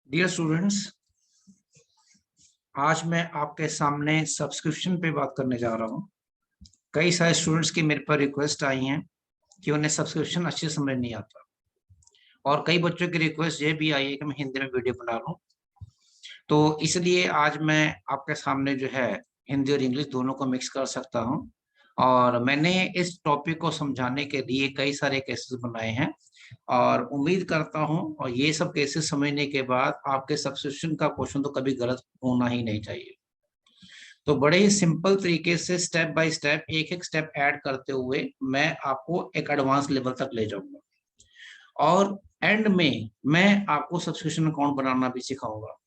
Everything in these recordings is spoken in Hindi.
डियर स्टूडेंट्स, आज मैं आपके सामने सब्सक्रिप्शन पे बात करने जा रहा हूँ। कई सारे स्टूडेंट्स की मेरे पर रिक्वेस्ट आई हैं कि उन्हें सब्सक्रिप्शन अच्छे से समझ नहीं आता, और कई बच्चों की रिक्वेस्ट ये भी आई है कि मैं हिंदी में वीडियो बना लूँ। तो इसलिए आज मैं आपके सामने जो है हिंदी और इंग्लिश दोनों को मिक्स कर सकता हूँ, और मैंने इस टॉपिक को समझाने के लिए कई सारे केसेस बनाए हैं, और उम्मीद करता हूं और ये सब केसेस समझने के बाद आपके सब्सक्रिप्शन का क्वेश्चन तो कभी गलत होना ही नहीं चाहिए। तो बड़े ही सिंपल तरीके से स्टेप बाय स्टेप एक एक स्टेप ऐड करते हुए मैं आपको एक एडवांस लेवल तक ले जाऊंगा, और एंड में मैं आपको सब्सक्रिप्शन अकाउंट बनाना भी सिखाऊंगा।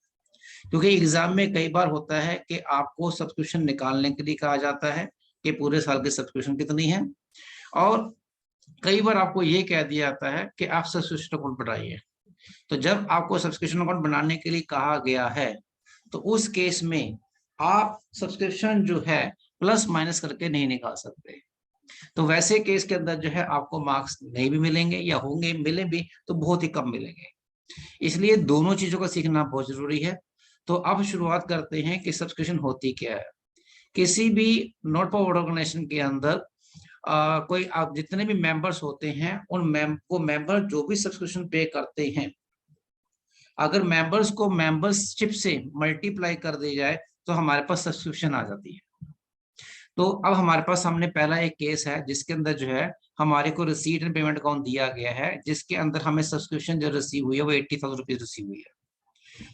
क्योंकि एग्जाम में कई बार होता है कि आपको सब्सक्रिप्शन निकालने के लिए कहा जाता है कि पूरे साल की सब्सक्रिप्शन कितनी है, और कई बार आपको ये कह दिया जाता है कि आप सब्सक्रिप्शन अकाउंट बनाइए। तो जब आपको सब्सक्रिप्शन अकाउंट बनाने के लिए कहा गया है, तो उस केस में आप सब्सक्रिप्शन जो है प्लस माइनस करके नहीं निकाल सकते। तो वैसे केस के अंदर जो है आपको मार्क्स नहीं भी मिलेंगे, या होंगे मिले भी तो बहुत ही कम मिलेंगे। इसलिए दोनों चीजों का सीखना बहुत जरूरी है। तो अब शुरुआत करते हैं कि सब्सक्रिप्शन होती क्या है। किसी भी नॉट फॉर ऑर्गेनाइजेशन के अंदर कोई आप जितने भी मेंबर्स होते हैं वो मेंबर जो भी सब्सक्रिप्शन पे करते हैं, अगर मेंबर्स को मेंबरशिप से मल्टीप्लाई कर दी जाए तो हमारे पास सब्सक्रिप्शन आ जाती है। तो अब हमारे पास सामने पहला एक केस है जिसके अंदर जो है हमारे को रिसीट एंड पेमेंट अकाउंट दिया गया है, जिसके अंदर हमें सब्सक्रिप्शन जो रिसीव हुई है वो 80,000 रुपीज रिसीव हुई है,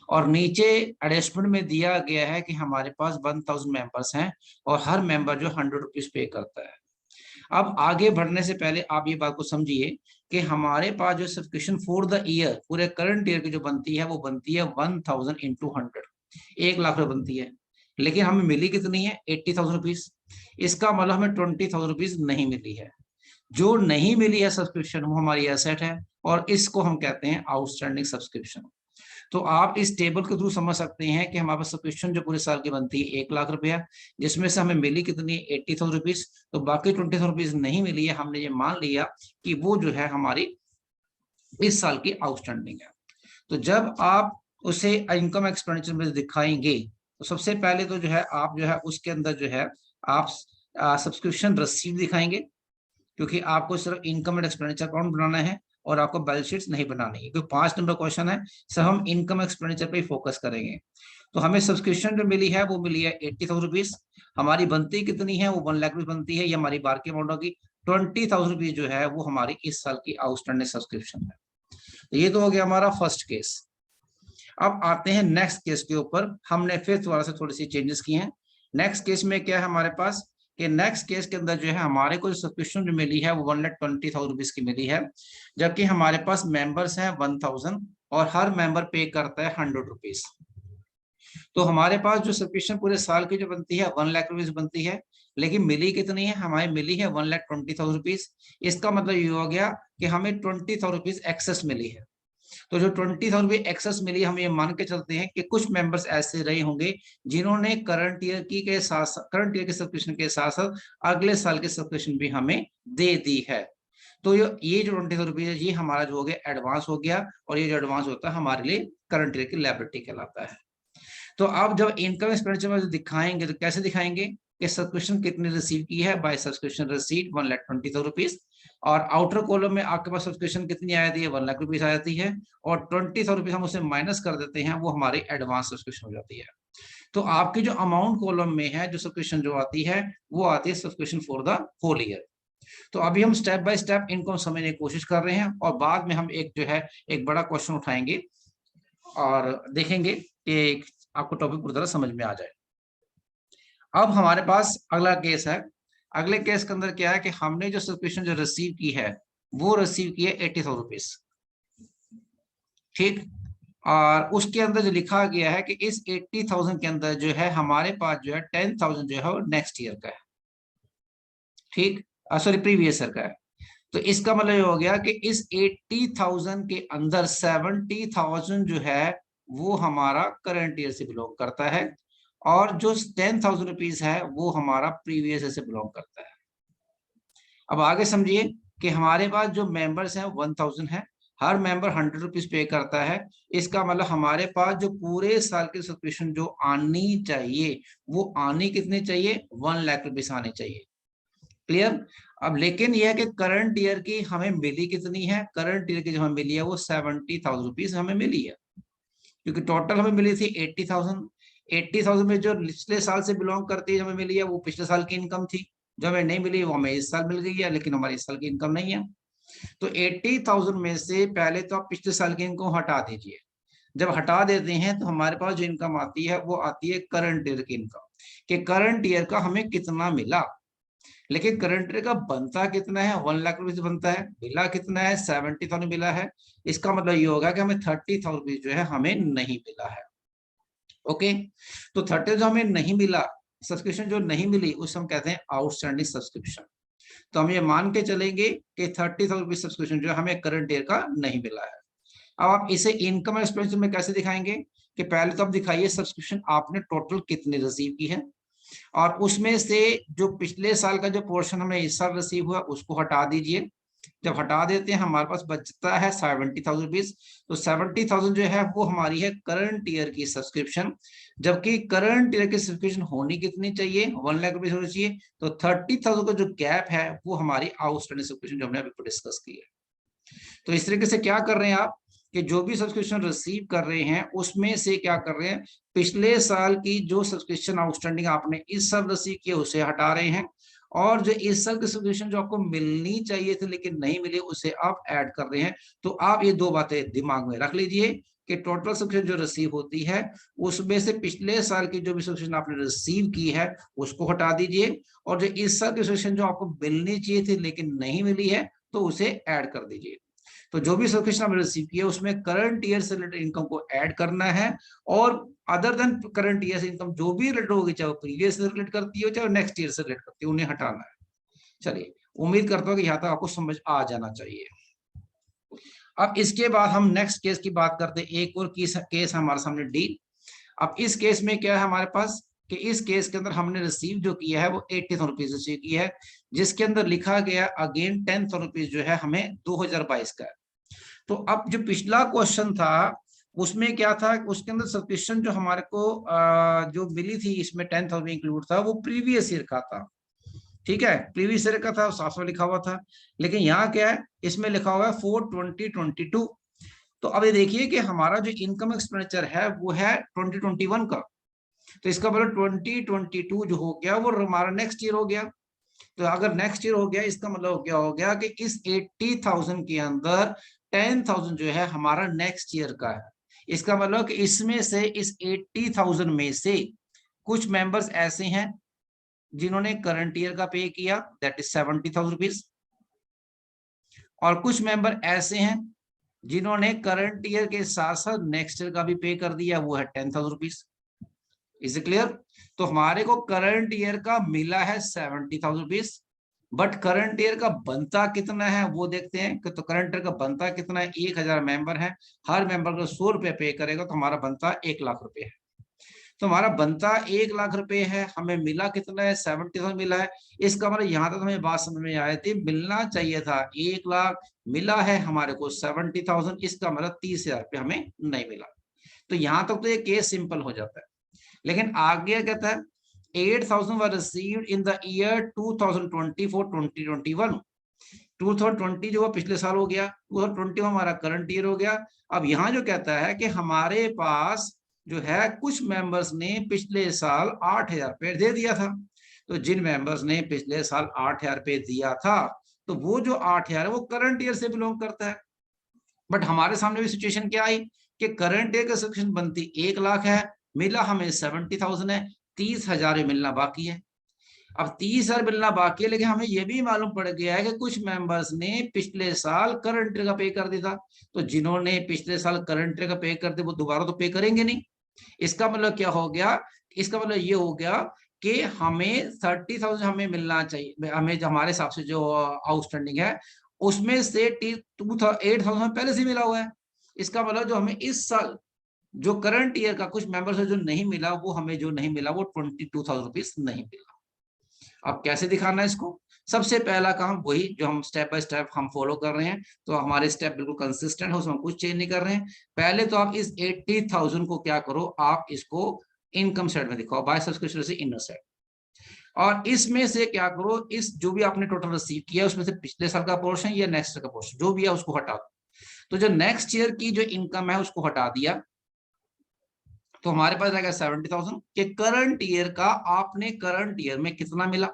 और नीचे एडजस्टमेंट में दिया गया है कि हमारे पास 1000 मेंबर्स हैं और हर मेंबर जो 100 रुपीज पे करता है। अब आगे बढ़ने से पहले आप ये बात को समझिए कि हमारे पास जो सब्सक्रिप्शन फॉर द ईयर, पूरे करंट ईयर की जो बनती है वो बनती है 1000 इंटू 100, 1 लाख रुपए बनती है। लेकिन हमें मिली कितनी है? 80,000 रुपीज। इसका मतलब हमें 20,000 रुपीज नहीं मिली है। जो नहीं मिली है सब्सक्रिप्शन वो हमारी एसेट है, और इसको हम कहते हैं आउटस्टैंडिंग सब्सक्रिप्शन। तो आप इस टेबल के थ्रू समझ सकते हैं कि हमारे पास सब्सक्रिप्शन जो पूरे साल की बनती है 1 लाख रुपया, जिसमें से हमें मिली कितनी? 80,000 रुपीज। तो बाकी 20,000 रुपीज नहीं मिली है, हमने ये मान लिया कि वो जो है हमारी इस साल की आउटस्टैंडिंग है। तो जब आप उसे इनकम एक्सपेंडिचर में दिखाएंगे, तो सबसे पहले तो जो है आप जो है उसके अंदर जो है आप सब्सक्रिप्शन रसीद दिखाएंगे, क्योंकि आपको सिर्फ इनकम एंड एक्सपेंडिचर अकाउंट बनाना है और आपको बैलेंस शीट नहीं बनानी है, क्योंकि 5 नंबर क्वेश्चन है, सब हम इनकम एक्सपेंडिचर पे ही फोकस करेंगे। तो हमें सब्सक्रिप्शन जो मिली है वो मिली है 80,000 रुपीज। हमारी बनती कितनी है? वो 1 लाख रुपीज बनती है। ये हमारी बार की अमाउंट होगी। 20,000 रुपीज जो है वो हमारी इस साल की आउटस्टैंडिंग सब्सक्रिप्शन है। तो ये तो हो गया हमारा फर्स्ट केस। अब आते हैं नेक्स्ट केस के ऊपर। हमने फिर दोबारा से थोड़ी सी चेंजेस की हैं। नेक्स्ट केस में क्या है हमारे पास कि नेक्स्ट केस के अंदर जो है हमारे को सब्सक्रिप्शन जो मिली है वो 1,20,000 रुपीज की मिली है, जबकि हमारे पास मेंबर्स हैं 1000 और हर मेंबर पे करता है 100 रुपीज। तो हमारे पास जो सब्सक्रिप्शन पूरे साल की जो बनती है 1 लाख रुपीज बनती है, लेकिन मिली कितनी है? हमारी मिली है 1,20,000 रुपीज। इसका मतलब ये हो गया कि हमें 20,000 रुपीज एक्सेस मिली है। तो जो 20,000 एक्सेस मिली, हम ये मान के चलते हैं कि कुछ मेंबर्स ऐसे रहे होंगे जिन्होंने करंट ईयर के सब्सक्रिप्शन के साथ साथ अगले साल के सब्सक्रिप्शन भी हमें दे दी है। तो ये जो 20,000 है ये हमारा जो हो गया एडवांस हो गया, और ये जो एडवांस होता है हमारे लिए करंट ईयर की लायबिलिटी कहलाता है। तो अब जब इनकम एक्सपेंडिचर में दिखाएंगे तो कैसे दिखाएंगे कि सब्सक्रिप्शन कितनी रिसीव की है? बाय सब्सक्रिप्शन रिसीट 1,20,000 रुपीज, और आउटर कॉलम में आपके पास सब्सक्रिप्शन कितनी आ जाती है? 1 लाख रुपीज आ जाती है, और 20,000 रुपीज हम उसे माइनस कर देते हैं, वो हमारी एडवांस सब्सक्रिप्शन हो जाती है। तो आपकी जो अमाउंट कॉलम में है जो सब्सक्रिप्शन जो आती है वो आती है subscription for the whole year. तो अभी हम स्टेप बाय स्टेप इनको समझने की कोशिश कर रहे हैं, और बाद में हम एक जो है एक बड़ा क्वेश्चन उठाएंगे और देखेंगे कि आपको टॉपिक पूरी तरह समझ में आ जाए। अब हमारे पास अगला केस है। अगले केस के अंदर क्या है कि हमने जो सब्सक्रिप्शन जो रिसीव की है वो रिसीव की है 80,000 रुपीज, ठीक। और उसके अंदर जो लिखा गया है कि इस 80,000 के अंदर जो है हमारे पास जो है 10,000 जो है वो नेक्स्ट ईयर का है, ठीक, सॉरी प्रीवियस ईयर का है। तो इसका मतलब ये हो गया कि इस 80,000 के अंदर 70,000 जो है वो हमारा करंट ईयर से बिलोंग करता है, और जो 10,000 रुपीज है वो हमारा प्रीवियस ईयर से बिलोंग करता है। अब आगे समझिए कि हमारे पास जो मेंबर्स हैं 1000 है, हर मेंबर 100 रुपीज पे करता है। इसका मतलब हमारे पास जो पूरे साल की सब्सक्रिप्शन जो आनी चाहिए वो आनी कितनी चाहिए, 1 लाख रुपीज आनी चाहिए। क्लियर। अब लेकिन यह है कि करंट ईयर की हमें मिली कितनी है, करंट ईयर की जो हमें मिली है वो 70,000 रुपीज हमें मिली है, क्योंकि टोटल हमें मिली थी 80,000। 80,000 में जो पिछले साल से बिलोंग करती है हमें मिली है वो पिछले साल की इनकम थी, जो हमें नहीं मिली वो हमें इस साल मिल गई है, लेकिन हमारी इस साल की इनकम नहीं है। तो 80,000 में से पहले तो आप पिछले साल की इनकम हटा दीजिए। जब हटा देते हैं तो हमारे पास जो इनकम आती है वो आती है करंट ईयर की इनकम, कि करंट ईयर का हमें कितना मिला। लेकिन करंट ईयर का बनता कितना है, 1 लाख रुपीज बनता है, मिला कितना है, 70,000 मिला है। इसका मतलब ये होगा कि हमें 30,000 रुपीज जो है हमें नहीं मिला है। ओके, तो 30 जो हमें नहीं मिला, सब्सक्रिप्शन जो नहीं मिली उसे हम कहते हैं आउटस्टैंडिंग सब्सक्रिप्शन। तो हम ये मान के चलेंगे कि 30,000 रुपीज सब्सक्रिप्शन जो हमें करंट ईयर का नहीं मिला है। अब आप इसे इनकम एक्सपेंस में कैसे दिखाएंगे, कि पहले तो आप दिखाइए सब्सक्रिप्शन आपने टोटल कितनी रिसीव की है, और उसमें से जो पिछले साल का जो पोर्शन हमें इस साल रिसीव हुआ उसको हटा दीजिए। जब हटा देते हैं हमारे पास बचता है 70,000 रुपीज। तो 70,000 जो है वो हमारी है करंट ईयर की सब्सक्रिप्शन, जबकि करंट ईयर की सब्सक्रिप्शन होनी कितनी चाहिए, 1 लाख रुपीज होनी चाहिए। तो 30,000 का जो गैप है वो हमारी आउटस्टैंडिंग सब्सक्रिप्शन जो हमने अभी डिस्कस की है। तो इस तरीके से क्या कर रहे हैं आप, कि जो भी सब्सक्रिप्शन रिसीव कर रहे हैं उसमें से क्या कर रहे हैं, पिछले साल की जो सब्सक्रिप्शन आउटस्टैंडिंग आपने इस साल रिसीव किया उसे हटा रहे हैं, और जो इस साल की सब्सक्रिप्शन जो आपको मिलनी चाहिए थी लेकिन नहीं मिली उसे आप ऐड कर रहे हैं। तो आप ये दो बातें दिमाग में रख लीजिए कि टोटल सब्सक्रिप्शन जो रिसीव होती है उसमें से पिछले साल की जो भी सब्सक्रिप्शन आपने रिसीव की है उसको हटा दीजिए, और जो इस साल की सब्सक्रिप्शन जो आपको मिलनी चाहिए थी लेकिन नहीं मिली है तो उसे ऐड कर दीजिए। तो जो भी सब्सक्रिप्शन आपने रिसीव किया उसमें करंट ईयर से रिलेटेड इनकम को ऐड करना है, और अदर देन करंट ईयर से इनकम जो भी रिलेटेड होगी, चाहे वो प्रीवियस से रिलेट करती हो चाहे नेक्स्ट ईयर से रिलेट करती है, उन्हें हटाना है। चलिए, उम्मीद करता हूँ कि यहाँ तक आपको समझ आ जाना चाहिए। अब इसके बाद हम नेक्स्ट केस की बात करते हैं। एक और केस हमारे सामने डी। अब इस केस में क्या है हमारे पास, कि इस केस के अंदर हमने रिसीव जो किया है वो 80,000 रुपीज रिसीव किया है, जिसके अंदर लिखा गया अगेन 10,000 रुपीज जो है हमें 2022 का है। तो अब जो पिछला क्वेश्चन था उसमें क्या था, उसके अंदर सब्सक्रिप्शन जो हमारे को जो मिली थी इसमें 10,000 इंक्लूड था वो प्रीवियस ईयर का था। ठीक है, प्रीवियस ईयर का था, साफ साफ लिखा हुआ था। लेकिन यहाँ क्या है, इसमें लिखा हुआ है फॉर 2022। तो अब ये देखिए कि हमारा जो इनकम एक्सपेंडिचर है वो है 2021 का। तो इसका मतलब 2022 जो हो गया वो हमारा नेक्स्ट ईयर हो गया। तो अगर नेक्स्ट ईयर हो गया इसका मतलब क्या हो गया, कि इस 80,000 के अंदर 10,000 जो है हमारा नेक्स्ट ईयर का है। इसका मतलब कि इसमें से इस 80,000 में से कुछ मेंबर्स ऐसे हैं जिन्होंने करंट ईयर का पे किया, दैट इज 70,000 रुपीज, और कुछ मेंबर ऐसे हैं जिन्होंने करंट ईयर के साथ साथ नेक्स्ट ईयर का भी पे कर दिया, वो है 10,000 रुपीज। Is clear. तो हमारे को करंट ईयर का मिला है 70,000 रुपीज, बट करंट ईयर का बनता कितना है वो देखते हैं। कि तो करंट ईयर का बनता कितना है, 1,000 मेंबर है, हर मेंबर को 100 रुपए पे करेगा तो हमारा बनता 1 लाख रुपए है। तो हमारा बनता 1 लाख रुपए है, हमें मिला कितना है, 70,000 मिला है। इसका मतलब यहाँ तक हमें बात समझ में आई थी, मिलना चाहिए था 1 लाख, मिला है हमारे को 70,000, इसका मतलब 30,000 रुपये हमें नहीं मिला। तो यहाँ तक तो ये केस सिंपल हो जाता है। लेकिन आगे कहता है 8,000 वर रिसीव्ड इन द ईयर 2024-2021। 2020 जो पिछले साल हो गया, 2021 हमारा करंट ईयर हो गया। अब यहाँ जो कहता है कि हमारे पास जो है कुछ मेंबर्स ने पिछले साल 8,000 रुपये दे दिया था। तो जिन मेंबर्स ने पिछले साल 8,000 रुपये दिया था तो वो जो 8,000 है वो करंट ईयर से बिलोंग करता है। बट हमारे सामने भी सिचुएशन क्या आई, कि करंट ईयर का सब्सक्रिप्शन बनती 1 लाख है, मिला हमें 70,000 है, 30,000 मिलना बाकी है। अब 30,000 मिलना बाकी है, लेकिन हमें यह भी मालूम पड़ गया है कि कुछ मेंबर्स ने पिछले साल करंट ईयर का पे कर दिया था। तो जिन्होंने पिछले साल करंट ईयर का पे कर दिया वो दोबारा तो पे करेंगे नहीं। इसका मतलब क्या हो गया, इसका मतलब ये हो गया कि हमें 30,000 हमें मिलना चाहिए, हमें हमारे हिसाब से जो आउटस्टैंडिंग है उसमें से 8,000 पहले से मिला हुआ है। इसका मतलब जो हमें इस साल जो करंट ईयर का कुछ मेंबर्स जो नहीं मिला, वो हमें जो नहीं मिला वो 22,000 रुपीज नहीं मिला। अब कैसे दिखाना है इसको, सबसे पहला काम वही जो हम स्टेप बाय स्टेप हम फॉलो कर रहे हैं, तो हमारे स्टेप बिल्कुल कंसिस्टेंट है, उसमें हम कुछ चेंज नहीं कर रहे हैं। पहले तो आप इस 80,000 को क्या करो, आप इसको इनकम साइड में दिखाओ, बाय सब्सक्रिप्शन से इनर साइड, और इसमें से क्या करो, इस जो भी आपने टोटल रिसीव किया उसमें से पिछले साल का पोर्शन या नेक्स्ट का पोर्शन जो भी है उसको हटा दो। तो जो नेक्स्ट ईयर की जो इनकम है उसको हटा दिया, तो हमारे पास रहेगा 70,000 के करंट ईयर का आपने करंट ईयर में कितना मिला।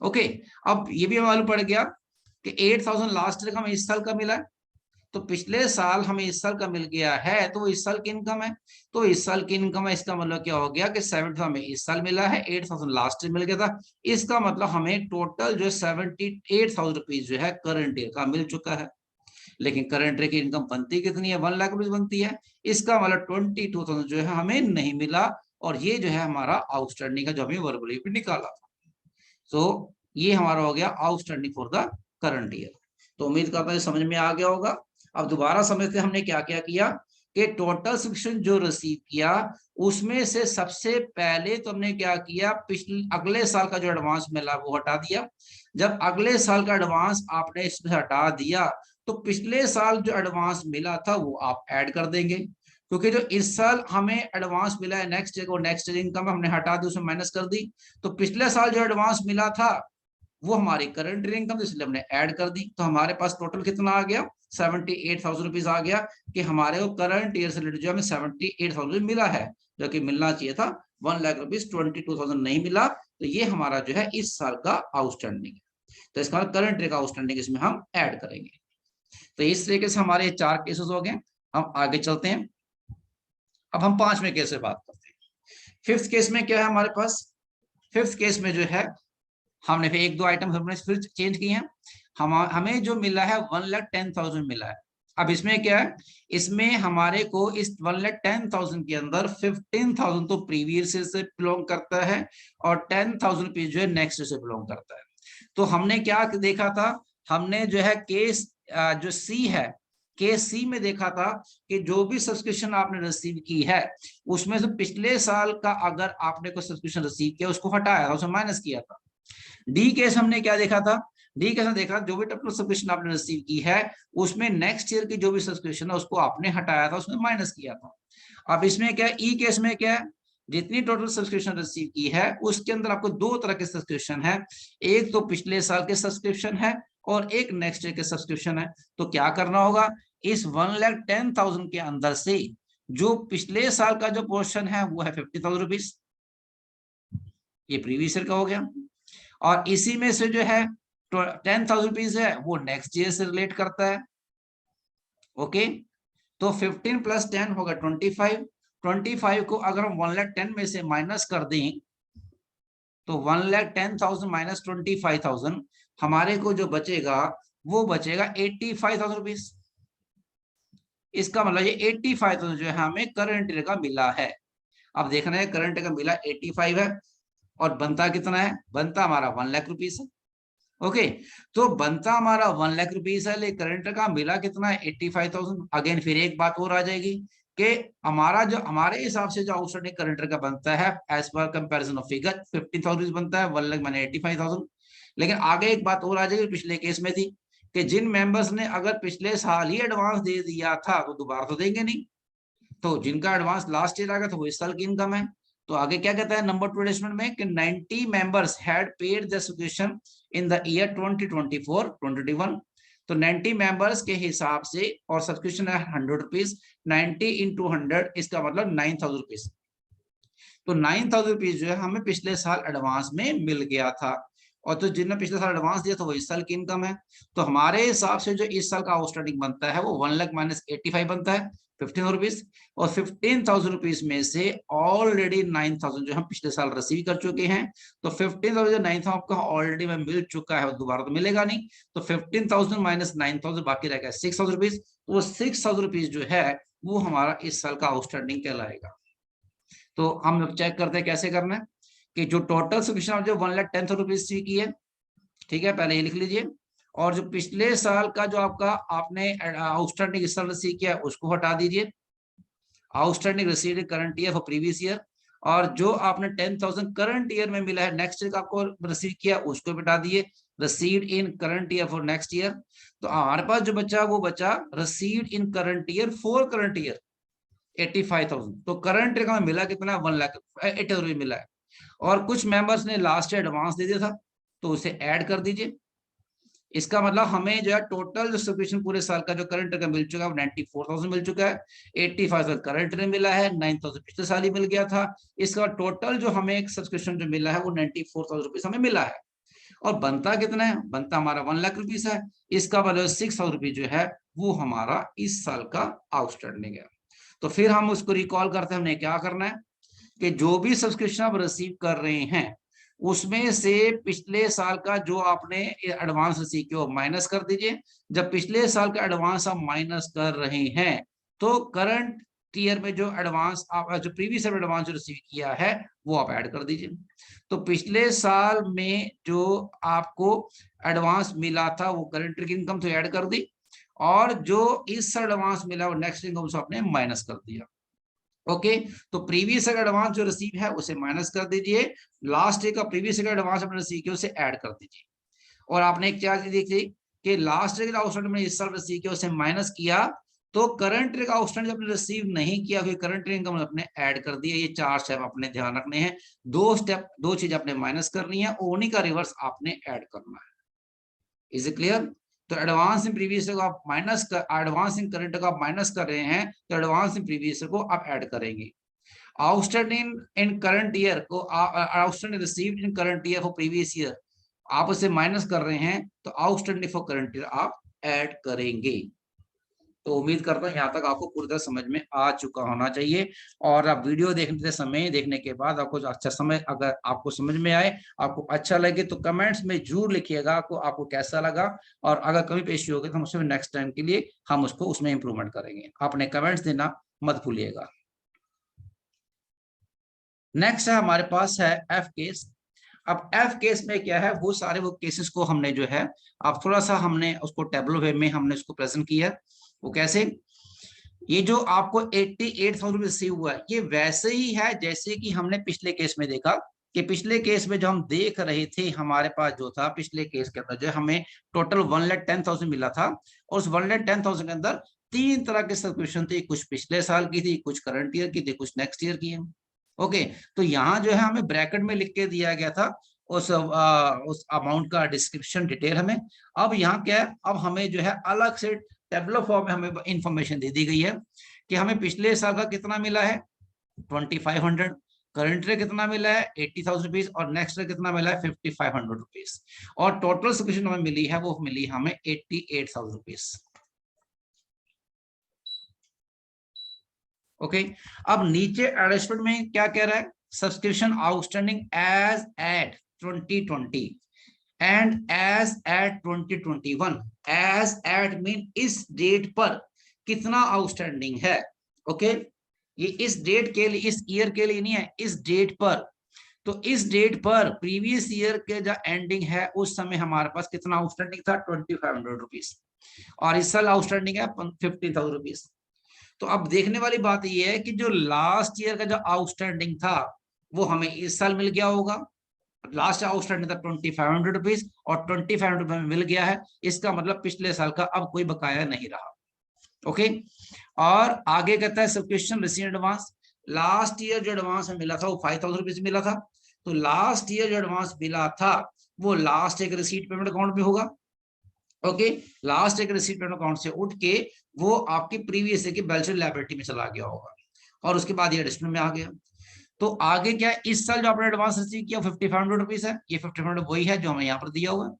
ओके, अब ये भी मालूम पड़ गया कि 8,000 लास्ट ईयर का हमें इस साल का मिला है, तो पिछले साल हमें इस साल का मिल गया है, तो इस साल की इनकम है, तो इस साल की इनकम है, इसका मतलब क्या हो गया कि 70,000 हमें इस साल मिला है, 8,000 लास्ट ईयर मिल गया था, इसका मतलब हमें टोटल जो 78,000 रुपीज जो है करंट ईयर का मिल चुका है। लेकिन करंट ईयर की इनकम बनती कितनी है, 1 लाख रुपीज बनती है, इसका मतलब 22,000 जो है हमें नहीं मिला, और ये जो है हमारा आउटस्टैंडिंग है जो हमें वर्बली भी निकाला था। तो ये हमारा हो गया outstanding for the current year. तो उम्मीद करता हूं समझ में आ गया होगा। अब दोबारा समझते हमने क्या क्या किया कि टोटल सब्सक्रिप्शन जो रिसीव किया उसमें से सबसे पहले तो हमने क्या किया, पिछले अगले साल का जो एडवांस मिला वो हटा दिया। जब अगले साल का एडवांस आपने इसमें हटा दिया तो पिछले साल जो एडवांस मिला था वो आप ऐड कर देंगे, क्योंकि जो इस साल हमें एडवांस मिला है नेक्स्ट ईयर को, नेक्स्ट ईयर इनकम हमने हटा दी, उसमें माइनस कर दी, तो पिछले साल जो एडवांस मिला था वो हमारी करंट ईयर इनकम, इसलिए हमने ऐड कर दी। तो हमारे पास टोटल कितना आ गया, 78,000 रुपीज आ गया, कि हमारे को करंट ईयर से रिलेटेड जो हमें 78,000 मिला है, जो कि मिलना चाहिए था 1 लाख रुपीज, 22,000 नहीं मिला, तो ये हमारा जो है इस साल का आउटस्टैंडिंग है। तो इसका करंट ईयर का आउटस्टैंडिंग इसमें हम ऐड करेंगे। तो इस तरीके से हमारे 4 केसेस हो गए। हम आगे चलते हैं, अब हम 5वें केस से बात करते हैं। 5th केस में क्या है हमारे पास, 5th केस में जो है हमने फिर 1-2 आइटम हमने फिर चेंज किए हैं। हमें जो मिला है 1,10,000 मिला है। अब इसमें क्या है, इसमें हमारे को इस 1,10,000 के अंदर 15,000 तो प्रीवियस से बिलोंग करता है और 10,000 रुपीज जो है नेक्स्ट से बिलोंग करता है। तो हमने क्या देखा था, हमने जो है केस जो सी है, केस सी में देखा था कि जो भी सब्सक्रिप्शन आपने रिसीव की है उसमें से पिछले साल का अगर आपने कोई सब्सक्रिप्शन रिसीव किया उसको हटाया था, उसे माइनस किया था। डी केस हमने क्या देखा था, डी केस में देखा जो भी टोटल सब्सक्रिप्शन आपने रिसीव की है उसमें नेक्स्ट ईयर की जो भी सब्सक्रिप्शन है उसको आपने हटाया था, उसमें माइनस किया था। अब इसमें क्या, ई केस में क्या है, जितनी टोटल सब्सक्रिप्शन रिसीव की है उसके अंदर आपको 2 तरह के सब्सक्रिप्शन है, एक तो पिछले साल के सब्सक्रिप्शन है और एक नेक्स्ट ईयर के सब्सक्रिप्शन है। तो क्या करना होगा, इस 1,10,000 के अंदर से जो पिछले साल का जो पोर्शन है वो है 50,000 रुपीज, ये प्रीवियस ईयर का हो गया, और इसी में से जो है 10,000 रुपीज है वो नेक्स्ट ईयर से रिलेट करता है। ओके, तो 15 + 10 होगा 25, 25 को अगर हम 1,10,000 में से माइनस कर दें तो 1,10,000 माइनस 25,000 हमारे को जो बचेगा वो बचेगा 85,000 रुपीज। इसका मतलब ये 85,000 जो है हमें करंट ईयर का मिला है। अब देखना है करंट ईयर का मिला 85 है और बनता कितना है, बनता हमारा 1 लाख रुपीज है। ओके, तो बनता हमारा 1 लाख रुपीज है, लेकिन करंट का मिला कितना है 85,000। अगेन फिर एक बात और आ जाएगी कि हमारा जो हमारे हिसाब से जो आउटस्टैंडिंग करंट का बनता है as per comparison of figure 50,000 बनता है, 1 लाख माने 85,000। लेकिन आगे एक बात और आ जाएगी, पिछले केस में थी कि जिन मेंबर्स ने अगर पिछले साल ही एडवांस दे दिया था तो दोबारा तो देंगे नहीं, तो जिनका एडवांस लास्ट ईयर आ गया था वो इस साल की इनकम है। तो आगे क्या कहता है नंबर 2 एडजस्टमेंट में कि 90 members had paid the subscription in the year 2024-2021। तो 90 मेंबर्स के हिसाब से और सब्सक्रिप्शन है 100 रुपीज, 90 इंटू 100 इसका मतलब 9,000 रुपीज। तो 9,000 रुपीज जो है हमें पिछले साल एडवांस में मिल गया था, और तो जिन्होंने पिछले साल एडवांस दिया था वो इस साल की इनकम है। तो हमारे हिसाब से जो इस साल का आउटस्टैंडिंग बनता है वो 1 लाख माइनस 85 बनता है, 15,000 रुपीज, और 15,000 रुपीज में से ऑलरेडी 9,000 जो हम पिछले साल रिसीव कर चुके हैं। तो 15,000 जो 9,000 आपका ऑलरेडी में मिल चुका है वो दोबारा तो मिलेगा नहीं, तो 15,000 माइनस 9,000 बाकी रहेगा 6,000 रुपीज। वो 6,000 रुपीज जो है वो हमारा इस साल का आउटस्टैंडिंग कहलाएगा। तो हम चेक करते हैं कैसे करना है कि जो टोटल सब्सक्रिप्शन जो 1,10,000 रुपीज की है, ठीक है, पहले ये लिख लीजिए, और जो पिछले साल का जो आपका आपने आउटस्टैंडिंग इस साल रिसीव किया उसको हटा दीजिए, outstanding received current year for previous year, और जो आपने 10,000 करंट ईयर में मिला है नेक्स्ट ईयर का आपको रिसीव किया उसको हटा दिए, received in current year for next year. तो हमारे पास जो बचा वो बचा received in current year for current year 85,000। तो करंट ईयर का हमें मिला कितना, 1,80,000 मिला है। और कुछ मेंबर्स ने लास्ट ईयर एडवांस दे दिया था, तो उसे ऐड कर दीजिए। इसका मतलब हमें जो है टोटल जो सब्सक्रिप्शन पूरे साल का जो करंट का मिल चुका है 94,000 मिल चुका है। 85,000 करंट में मिला है, 9,000 पिछले साल ही मिल गया था। इसका टोटल जो हमें एक सब्सक्रिप्शन जो मिला है वो 94,000 रुपीज हमें मिला है। और बनता कितना है, बनता हमारा 1 लाख रुपीज है। इसका मतलब 6,000 रुपीज जो है वो हमारा इस साल का आउटस्टैंडिंग है। तो फिर हम उसको रिकॉल करते हैं, हमने क्या करना है कि जो भी सब्सक्रिप्शन आप रिसीव कर रहे हैं उसमें से पिछले साल का जो आपने एडवांस रिसीव किया माइनस कर दीजिए। जब पिछले साल का एडवांस आप माइनस कर रहे हैं तो करंट ईयर में जो एडवांस आप जो प्रीवियस एडवांस जो रिसीव किया है वो आप ऐड कर दीजिए। तो पिछले साल में जो आपको एडवांस मिला था वो करंट इनकम तो ऐड कर दी, और जो इस एडवांस मिला वो नेक्स्ट इनकम से आपने माइनस कर दिया। ओके, तो प्रीवियस एडवांस जो रिसीव है उसे माइनस कर दीजिए, लास्ट ईयर का प्रीवियस एडवांस आपने रिसीव किया उसे ऐड कर दीजिए। और आपने एक चार्ज देखी कि लास्ट ईयर का आउटस्टैंडिंग में इस साल रिसीव किया उसे माइनस किया, तो करंट ईयर का आउटस्टैंडिंग आपने रिसीव नहीं किया फिर करंट ईयर इनकम आपने ऐड कर दिया। ये 4 स्टेप आपने ध्यान रखने हैं। 2 चीज आपने माइनस करनी है, उन्हीं का रिवर्स आपने ऐड करना है। Is it clear? तो एडवांस इन प्रीवियस को आप माइनस कर, एडवांस इन करंट को आप माइनस कर रहे हैं तो एडवांस इन प्रीवियस को आप ऐड करेंगे। आउटस्टैंडिंग इन करंट ईयर को outstanding received in current year for previous year आप उसे माइनस कर रहे हैं तो आउटस्टैंडिंग फॉर करंट ईयर आप ऐड करेंगे। तो उम्मीद करता हूँ यहाँ तक आपको पूरी तरह समझ में आ चुका होना चाहिए। और आप वीडियो देखने के बाद आपको अच्छा समय, अगर आपको समझ में आए, आपको अच्छा लगे तो कमेंट्स में जरूर लिखिएगा आपको कैसा लगा। और अगर कभी पेश होगी तो हम उसमें नेक्स्ट टाइम के लिए हम उसको उसमें इंप्रूवमेंट करेंगे। आपने कमेंट्स देना मत भूलिएगा। नेक्स्ट है हमारे पास है एफ केस। अब एफ केस में क्या है, वो सारे वो केसेस को हमने जो है अब थोड़ा सा हमने उसको टेबलो वे में हमने उसको प्रेजेंट किया। वो कैसे, ये जो आपको 88,000 रिसीव हुआ है ये वैसे ही है जैसे कि हमने पिछले केस में देखा कि पिछले केस में जो हम देख रहे थे हमारे पास जो था पिछले केस के अंदर जो हमें टोटल 1,10,000 मिला था। और उस 1,10,000 के अंदर 3 तरह के सब्सक्रिप्शन थे, कुछ पिछले साल की थी, कुछ करंट ईयर की थी, कुछ नेक्स्ट ईयर की है। ओके, तो यहाँ जो है हमें ब्रैकेट में लिख के दिया गया था उस अमाउंट का डिस्क्रिप्शन डिटेल हमें। अब यहाँ क्या है, अब हमें जो है अलग से टेबलो फॉर्म में हमें इंफॉर्मेशन दे दी गई है कि हमें पिछले साल का कितना मिला है 2,500, करंट ईयर कितना मिला है 80,000 रुपीज, और नेक्स्ट ईयर कितना मिला है 5,500 रुपीज, और टोटल सब्सक्रिप्शन हमें मिली है वो मिली हमें 88,000 रुपीज। ओके, अब नीचे एडजस्टमेंट में क्या कह रहा है, subscription outstanding as at 2020 and as at 2021। As at mean इस डेट पर कितना आउटस्टैंडिंग है। ओके, ये इस डेट के लिए, इस ईयर के लिए नहीं है, इस डेट पर। तो इस डेट पर प्रीवियस ईयर के जो एंडिंग है उस समय हमारे पास कितना आउटस्टैंडिंग था 2,500 रुपीज, और इस साल आउटस्टैंडिंग है 15,000 रुपीज। तो अब देखने वाली बात यह है कि जो लास्ट ईयर का जो आउटस्टैंडिंग था वो हमें इस साल मिल गया होगा। लास्ट आउटस्टैंडिंग था 2,500 रुपीज और 2,500 रुपए में मिल गया है। इसका मतलब पिछले साल का अब कोई बकाया नहीं रहा। ओके, और आगे कहता है subscription receive advance. Last year जो एडवांस में मिला था वो 5,000 रुपीज मिला था। तो लास्ट ईयर जो एडवांस मिला था वो लास्ट एक रिसीट पेमेंट अकाउंट में होगा। ओके, लास्ट एक रिसीट पेमेंट अकाउंट से उठ के वो आपकी प्रीवियस ईयर की बैलेंस शीट लायबिलिटी में चला गया होगा, और उसके बाद ये एडिशनल में आ गया। तो आगे क्या, इस साल जो आपने एडवांस रिसीव किया 5,500 रुपीज है, ये 5,500 वही है जो हमें यहाँ पर दिया हुआ है।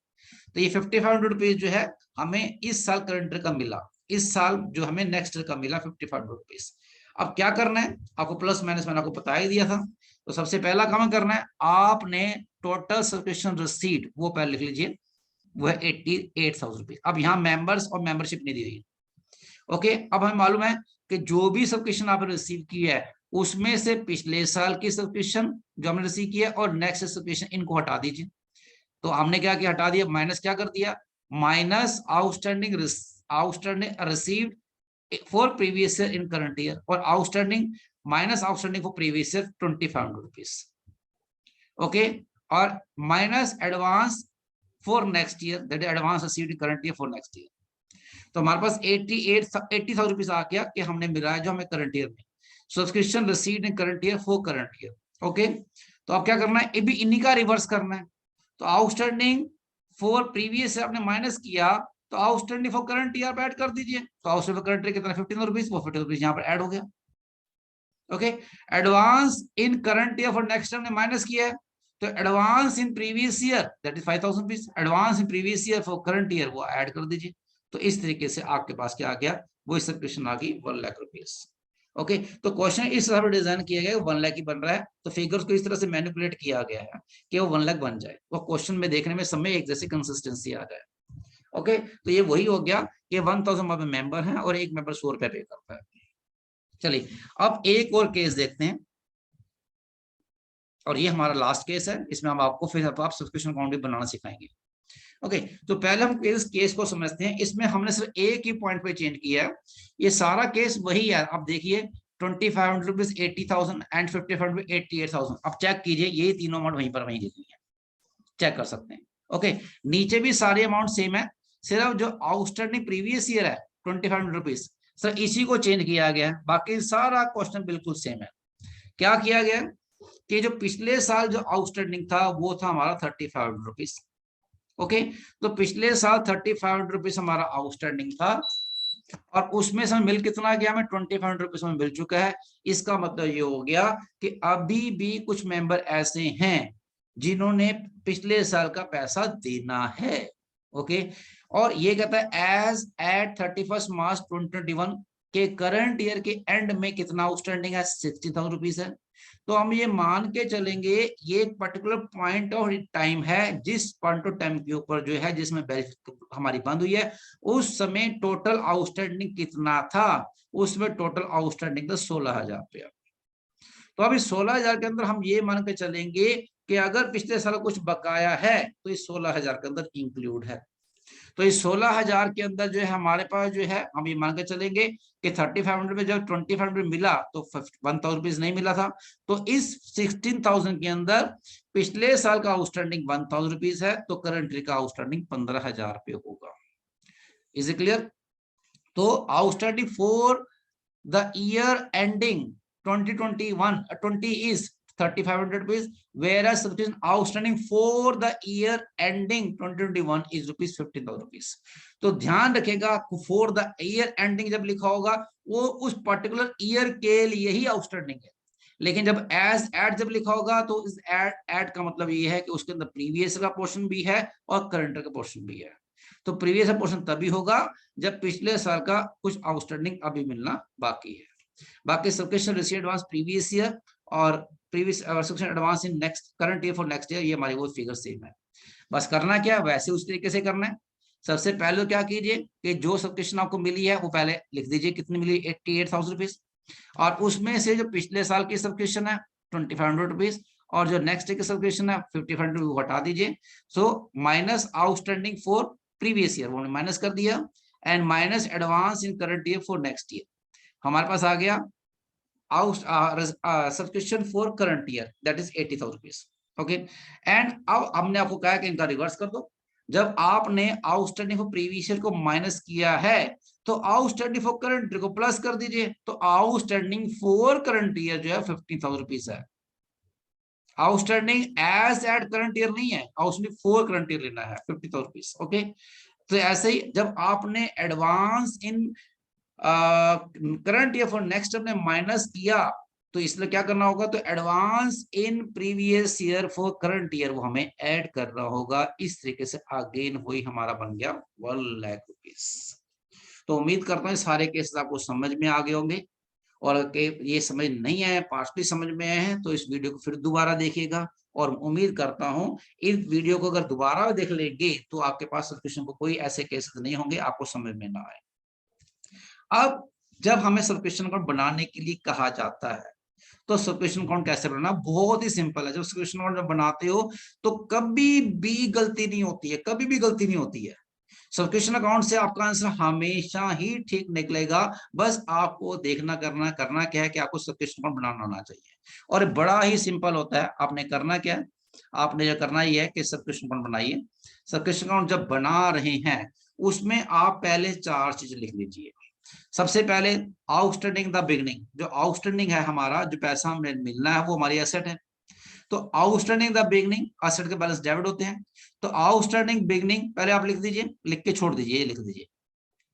तो ये 5,500 रुपीज जो है हमें इस साल करंट ईयर का मिला, इस साल जो हमें नेक्स्ट ईयर का मिला 5,500 रुपीज। अब क्या करना है, आपको प्लस माइनस मैंने आपको बता ही दिया था। तो सबसे पहला काम करना है, आपने टोटल सब्सक्रिप्शन रिसीट वो पहले लिख लीजिए, वो है 88,000 रुपीज। अब यहाँ मेंबर्स और मेंबरशिप नहीं दी हुई। ओके, अब हमें मालूम है कि जो भी सब्सक्रिप्शन आपने रिसीव की है उसमें से पिछले साल की सब्सक्रिप्शन जो हमने रिसीव किया और नेक्स्ट सब्सक्रिप्शन इनको हटा दीजिए। तो हमने क्या किया, हटा दिया, माइनस क्या कर दिया, minus outstanding received for previous year in current year, और outstanding minus outstanding for previous year 2,500 rupees. Okay, और minus advance for next year, that is advance received in current year for next year. तो हमारे पास 80,000 रुपीज आ गया कि हमने मिला है जो हमें करंट ईयर में, subscription received in current year for current year. Okay, तो अब क्या करना है, ये भी इन्हीं का रिवर्स करना है। तो आउटस्टैंडिंग फॉर प्रीवियस से आपने माइनस किया, तो outstanding for current year add कर दीजिए। तो आउटस्टैंडिंग फॉर करंट ईयर कितना, 15 रुपीज, वो 15 रुपीज यहाँ पर ऐड हो गया। Okay, advance in current year for next year ने माइनस किया है, तो advance in previous year that is 5,000 rupees, advance in previous year for current year वो ऐड कर दीजिए। तो इस तरीके से आपके पास क्या आ गया, वो सब्सक्रिप्शन आ गई 1 लाख रुपीज। ओके, तो क्वेश्चन इस तरह डिजाइन किया गया, 1 लाख ही बन रहा है, तो फिगर्स को इस तरह से मैनिपुलेट किया गया है कि वो 1 लाख बन जाए, वो क्वेश्चन में देखने में समय एक जैसी कंसिस्टेंसी आ जाए। ओके, तो ये वही हो गया कि 1000 मेंबर हैं और एक मेंबर 100 रुपए पे करता है। चलिए अब एक और केस देखते हैं, और ये हमारा लास्ट केस है, इसमें हम आपको फिर आप सब्सक्रिप्शन अकाउंट भी बनाना सिखाएंगे। ओके, तो पहले हम इस केस को समझते हैं। इसमें हमने सिर्फ एक ही पॉइंट पे चेंज किया है, ये सारा केस वही है। आप देखिए 2500 रुपीज, 80,000 एंड 55 रुपीज 88,000। अब चेक कीजिए, ये तीनों अमाउंट वहीं पर वहीं लिखी है, चेक कर सकते हैं। ओके, नीचे भी सारे अमाउंट सेम है, सिर्फ जो आउटस्टैंडिंग प्रीवियस ईयर है 2500 रुपीज, सर इसी को चेंज किया गया है, बाकी सारा क्वेश्चन बिल्कुल सेम है। क्या किया गया कि जो पिछले साल जो आउटस्टैंडिंग था वो था हमारा 3500 रुपीज। ओके, तो पिछले साल 3500 रुपीज हमारा आउटस्टैंडिंग था, और उसमें से मिल कितना गया, हमें 2500 रुपीज में मिल चुका है। इसका मतलब ये हो गया कि अभी भी कुछ मेंबर ऐसे हैं जिन्होंने पिछले साल का पैसा देना है। ओके, और ये कहता है एज एट 31 मार्च 2021 के करंट ईयर के एंड में कितना आउटस्टैंडिंग है, 60,000 रुपीज है। तो हम ये मान के चलेंगे ये एक पर्टिकुलर पॉइंट ऑफ टाइम है, जिस पॉइंट ऑफ टाइम के ऊपर जो है जिसमें हमारी बंद हुई है, उस समय टोटल आउटस्टैंडिंग कितना था, उसमें टोटल आउटस्टैंडिंग था 16,000 रुपया। तो अभी 16,000 के अंदर हम ये मान के चलेंगे कि अगर पिछले साल कुछ बकाया है तो इस 16,000 के अंदर इंक्लूड है। तो इस 16,000 के अंदर जो है हमारे पास जो है, हम ये मान के चलेंगे कि 3500 में जब 2500 मिला तो 1,000 रुपीज नहीं मिला था, तो इस 16,000 के अंदर पिछले साल का आउटस्टैंडिंग 1,000 रुपीज है, तो करंट ईयर का आउटस्टैंडिंग 15,000 रुपये होगा। Is it clear? तो outstanding for the year ending 2020 is 3,500 rupees, whereas subscription outstanding for the year ending 2021 is rupees 15,000 rupees। तो ध्यान रखेगा, for the year ending जब लिखा होगा वो उस पर्टिकुलर ईयर के लिए ही आउटस्टैंडिंग है, लेकिन जब एज एड जब लिखा होगा तो इस एड का मतलब ये है कि उसके अंदर प्रीवियस का पोर्शन भी है और करंट का पोर्शन भी है। तो प्रीवियस का पोर्शन तभी होगा जब पिछले साल का कुछ आउटस्टैंडिंग अभी मिलना बाकी है। बाकी subscription receive advance previous year और previous subscription advance in next current year for next year, ये हमारी वो फिगर सेम है। बस करना क्या है, वैसे उस तरीके से करना है। सबसे पहले क्या कीजिए कि जो सब्सक्रिप्शन आपको मिली है वो पहले लिख दीजिए, कितनी मिली, 88,000 रुपीज, और उसमें से जो पिछले साल की सब्सक्रिप्शन है 2,500 रुपीज, और जो नेक्स्ट ईयर की सब्सक्रिप्शन है 5,500 हटा दीजिए। So minus outstanding for previous year वो माइनस कर दिया, and minus advance in current year for next year. हमारे पास आ गया subscription for current year that is 80,000 rupees. Okay, and अब हमने आपको कहा कि इनका रिवर्स कर दो। जब आपने आउटस्टैंडिंग फॉर प्रीवियस ईयर को माइनस किया है तो आउटस्टैंडिंग फॉर करंट ईयर को प्लस कर दीजिए। तो आउटस्टैंडिंग फॉर करंट ईयर जो है 15,000 रुपीज है। Outstanding as at current year नहीं है, आउटस्टैंडिंग फॉर करंट ईयर लेना है 50,000 रुपीज। ओके, तो ऐसे ही जब आपने advance in current year for next year ने माइनस किया तो इसलिए क्या करना होगा, तो advance in previous year for current year वो हमें ऐड करना होगा। इस तरीके से अगेन वही हमारा बन गया 1 लाख रुपीज। तो उम्मीद करता हूँ सारे केसेस आपको समझ में आ गए होंगे, और ये समझ नहीं आए, पार्टली समझ में आए हैं तो इस वीडियो को फिर दोबारा देखिएगा, और उम्मीद करता हूँ इस वीडियो को अगर दोबारा देख लेंगे तो आपके पास सब्सक्रिप्शन को कोई ऐसे केसेस नहीं होंगे आपको समझ में ना आए। अब जब हमें सब्सक्रिप्शन अकाउंट बनाने के लिए कहा जाता है तो सब्सक्रिप्शन अकाउंट कैसे बनाना, बहुत ही सिंपल है। जब सब्सक्रिप्शन अकाउंट जब बनाते हो तो कभी भी गलती नहीं होती है, कभी भी गलती नहीं होती है। सब्सक्रिप्शन अकाउंट से आपका आंसर हमेशा ही ठीक निकलेगा। बस आपको देखना करना क्या है कि आपको सब्सक्रिप्शन अकाउंट बनाना आना चाहिए, और बड़ा ही सिंपल होता है। आपने करना क्या है, आपने जो करना ही है कि सब्सक्रिप्शन अकाउंट बनाइए। सब्सक्रिप्शन अकाउंट जब बना रहे हैं उसमें आप पहले 4 चीजें लिख लीजिए। सबसे पहले आउटस्टैंडिंग द बिगनिंग, जो आउटस्टैंडिंग है हमारा, जो पैसा हमें मिलना है वो हमारी एसेट है। तो आउटस्टैंडिंग द बिगनिंग, एसेट के बैलेंस डेबिट होते हैं। तो आउटस्टैंडिंग बिगनिंग पहले आप लिख दीजिए, लिख के छोड़ दीजिए, ये लिख दीजिए।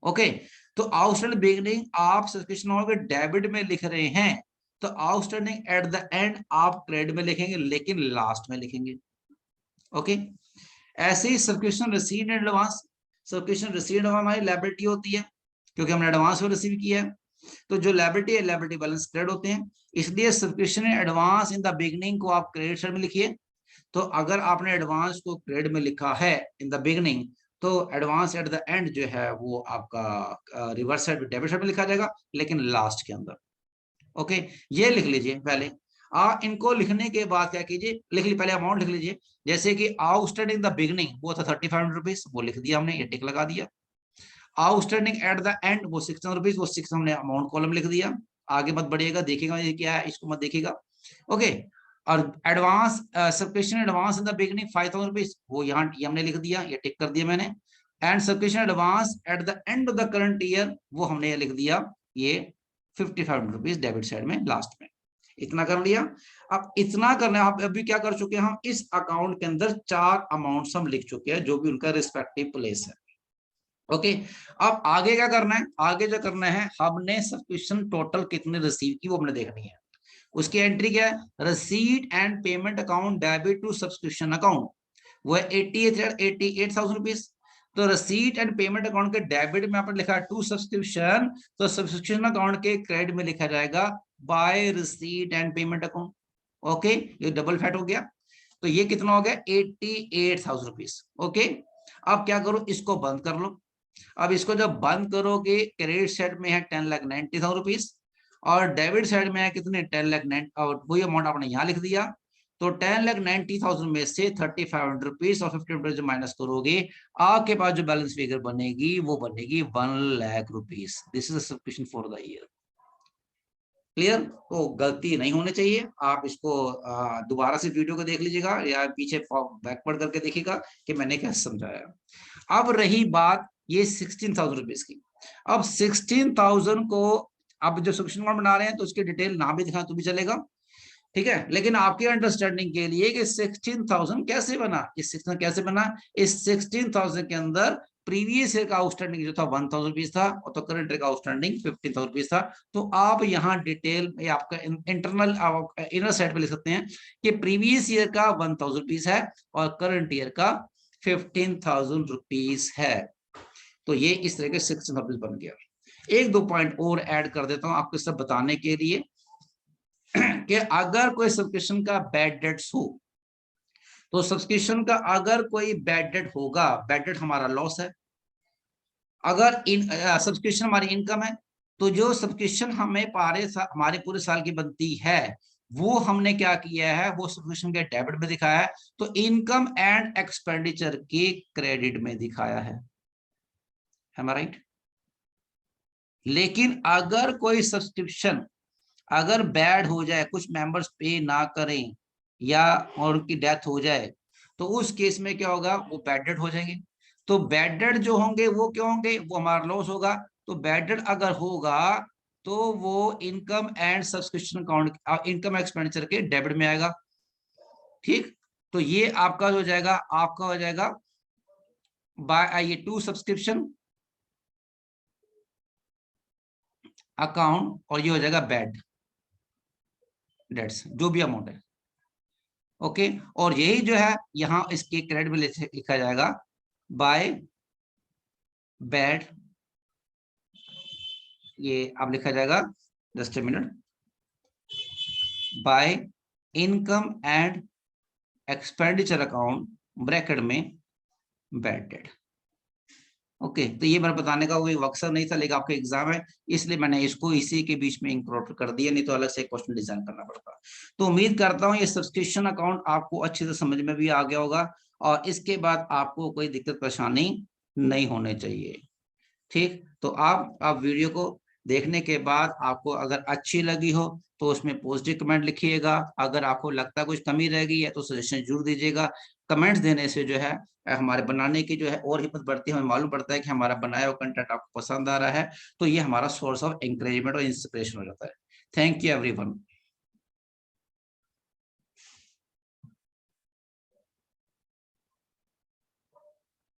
ओके, तो आउटस्टैंडिंग बिगनिंग आप सब्सक्रिप्शन के डेबिट में लिख रहे हैं, तो आउटस्टैंडिंग एट द एंड आप क्रेडिट में लिखेंगे, लेकिन लास्ट में लिखेंगे। ओके, ऐसे ही subscription received and advance, subscription received हमारी लायबिलिटी होती है क्योंकि हमने एडवांस में रिसीव किया है। तो जो लायबिलिटी है, लायबिलिटी बैलेंस क्रेडिट होते हैं, इसलिए subscription advance in the beginning को आप क्रेडिट साइड में लिखिए। तो अगर आपने एडवांस को क्रेडिट में लिखा है इन द बिगनिंग, तो एडवांस एट द एंड जो है वो आपका रिवर्स साइड डेबिट साइड में लिखा जाएगा, लेकिन लास्ट के अंदर। ओके, ये लिख लीजिए पहले। इनको लिखने के बाद क्या कीजिए, लिख ली पहले अमाउंट लिख लीजिए। जैसे कि आउटस्टैंडिंग द बिगनिंग वो था 3500 रुपीज, वो लिख दिया हमने, ये टिक लगा दिया। आउटस्टैंडिंग एट द एंड वो 600 रुपीज, वो 6 हमने अमाउंट कॉलम लिख दिया। आगे मत बढ़िएगा, देखिएगा ये क्या है, इसको मत देखिएगा। ओके, और advance subscription advance in the beginning 5000 rupees, वो यहाँ हमने लिख दिया, ये टिक कर दिया मैंने। And subscription advance at the end of the current year, वो हमने लिख दिया, ये 5500 रुपीज डेबिट साइड में लास्ट में। इतना कर लिया। अब इतना करना, आप अभी क्या कर चुके हैं, हम इस अकाउंट के अंदर 4 अमाउंट्स हम लिख चुके हैं, जो भी उनका रिस्पेक्टिव प्लेस है। ओके, अब आगे क्या करना है, आगे जो करना है, हमने सब्सक्रिप्शन टोटल कितने रिसीव की वो हमने देखनी है। उसकी एंट्री क्या है, receipt and payment account debit to subscription account, वो है 88,000 रुपीज। तो रसीट एंड पेमेंट अकाउंट के डेबिट में आपने लिखा टू सब्सक्रिप्शन, तो सब्सक्रिप्शन अकाउंट के क्रेडिट में लिखा जाएगा by receipt and payment account. Okay, ये डबल फैट हो गया। तो ये कितना हो गया, 88,000 रुपीज। ओके, अब क्या करो, इसको बंद कर लो। अब इसको जब बंद करोगे, क्रेडिट साइड में है 10,90,000 रुपीज और डेबिट साइड में है कितने, 10,90,000, और वही अमाउंट आपने यहाँ लिख दिया। तो 10,90,000 में से 3500 रुपीज और 50% माइनस करोगे, आपके पास जो बैलेंस फिगर बनेगी वो बनेगी 1,00,000 rupees. This is subscription for the year. Clear? तो गलती नहीं होनी चाहिए। आप इसको दोबारा से वीडियो को देख लीजिएगा या पीछे बैकवर्ड करके देखिएगा कि मैंने क्या समझाया। अब रही बात ये 16,000 रुपीज की। अब 16,000 को अब जो सब्सक्रिप्शन अकाउंट बना रहे हैं तो उसकी डिटेल ना भी दिखा तो भी चलेगा, ठीक है। लेकिन आपके अंडरस्टैंडिंग के लिए कि 16,000 कैसे बना, इस 16,000 कैसे बना, इस 16,000 के अंदर प्रीवियस ईयर का आउटस्टैंडिंग जो था 1,000 रुपीज था, और तो करंट ईयर का आउटस्टैंडिंग 15,000 रुपीज था। तो आप यहाँ डिटेल में आपका इंटरनल इनर साइड पे लिख सकते हैं कि प्रीवियस ईयर का 1,000 रुपीज है और करंट ईयर का 15,000 रुपीज है। तो ये इस तरह के 16,000 रुपीज बन गया। एक दो पॉइंट और ऐड कर देता हूं आपको सब बताने के लिए कि अगर कोई सब्सक्रिप्शन का बैड डेट्स हो, तो सब्सक्रिप्शन का अगर कोई बैड डेट होगा, बैड डेट हमारा लॉस है। अगर सब्सक्रिप्शन हमारी इनकम है, तो जो सब्सक्रिप्शन हमें हमारे पूरे साल की बनती है वो हमने क्या किया है, वो सब्सक्रिप्शन के डेबिट में दिखाया है, तो इनकम एंड एक्सपेंडिचर के क्रेडिट में दिखाया है। Am I right? लेकिन अगर कोई सब्सक्रिप्शन अगर बैड हो जाए, कुछ मेंबर्स पे ना करें या और उनकी डेथ हो जाए, तो उस केस में क्या होगा, वो बैड डेट हो जाएंगे। तो बैड डेट जो होंगे वो क्यों होंगे, वो हमारा लॉस होगा। तो बैड डेट अगर होगा तो वो income and subscription account, income expenditure के डेबिट में आएगा, ठीक। तो ये आपका हो जाएगा, आपका हो जाएगा बाय ये टू सब्सक्रिप्शन अकाउंट, और ये हो जाएगा बैड डेट्स, जो भी अमाउंट है। ओके, और यही जो है यहाँ इसके क्रेडिट में लिखा जाएगा बाय बैड, ये अब लिखा जाएगा, just a minute, by income and expenditure account bracket में बैड डेट। ओके, तो ये मेरा बताने का कोई मकसद नहीं था, लेकिन आपका एग्जाम है इसलिए मैंने इसको इसी के बीच में इंक्लूड कर दिया, नहीं तो अलग से क्वेश्चन डिजाइन करना पड़ता। तो उम्मीद करता हूँ ये सब्सक्रिप्शन अकाउंट आपको अच्छे से समझ में भी आ गया होगा और इसके बाद आपको कोई दिक्कत परेशानी नहीं होनी चाहिए, ठीक। तो आप वीडियो को देखने के बाद आपको अगर अच्छी लगी हो तो उसमें पॉजिटिव कमेंट लिखिएगा, अगर आपको लगता है कुछ कमी रह गई है तो सजेशन जरूर दीजिएगा। कमेंट्स देने से जो है हमारे बनाने की जो है और हिम्मत बढ़ती है, हमें मालूम पड़ता है कि हमारा बनाया हुआ कंटेंट आपको पसंद आ रहा है, तो ये हमारा सोर्स ऑफ एंकरेजमेंट और इंस्पिरेशन हो जाता है। Thank you everyone.